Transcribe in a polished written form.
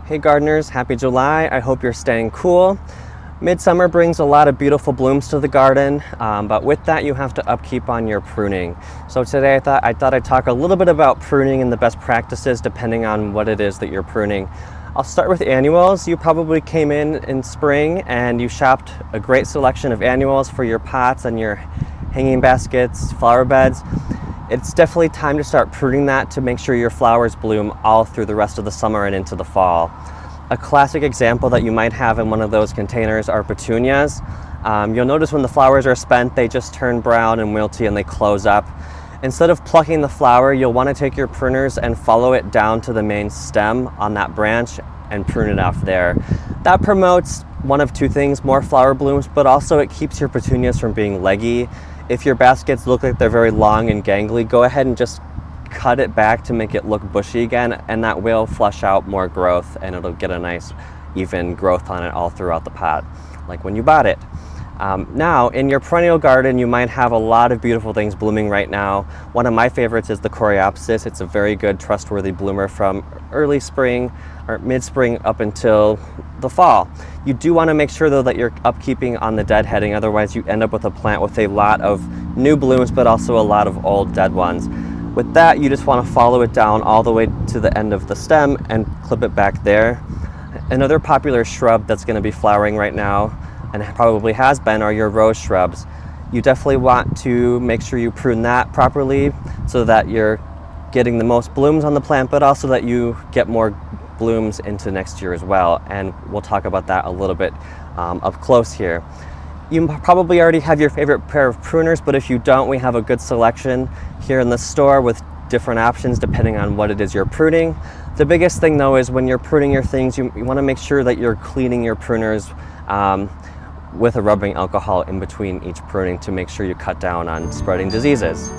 Hey gardeners, happy July. I hope you're staying cool. Midsummer brings a lot of beautiful blooms to the garden, but with that you have to upkeep on your pruning. So today I thought I'd talk a little bit about pruning and the best practices depending on what it is that you're pruning. I'll start with annuals. You probably came in spring and you shopped a great selection of annuals for your pots and your hanging baskets, flower beds. It's definitely time to start pruning that to make sure your flowers bloom all through the rest of the summer and into the fall. A classic example that you might have in one of those containers are petunias. You'll notice when the flowers are spent, they just turn brown and wilty and they close up. Instead of plucking the flower, you'll want to take your pruners and follow it down to the main stem on that branch and prune it off there. That promotes one of two things: more flower blooms, but also it keeps your petunias from being leggy. If your baskets look like they're very long and gangly, go ahead and just cut it back to make it look bushy again, and that will flush out more growth and it'll get a nice even growth on it all throughout the pot, like when you bought it. Now, in your perennial garden, you might have a lot of beautiful things blooming right now. One of my favorites is the coreopsis. It's a very good, trustworthy bloomer from early spring or mid-spring up until the fall. You do want to make sure though that you're upkeeping on the deadheading, otherwise you end up with a plant with a lot of new blooms but also a lot of old dead ones. With that, you just want to follow it down all the way to the end of the stem and clip it back there. Another popular shrub that's going to be flowering right now, and probably has been, are your rose shrubs. You definitely want to make sure you prune that properly so that you're getting the most blooms on the plant, but also that you get more blooms into next year as well. And we'll talk about that a little bit up close here. You probably already have your favorite pair of pruners, but if you don't, we have a good selection here in the store with different options depending on what it is you're pruning. The biggest thing though is when you're pruning your things, you want to make sure that you're cleaning your pruners with a rubbing alcohol in between each pruning to make sure you cut down on spreading diseases.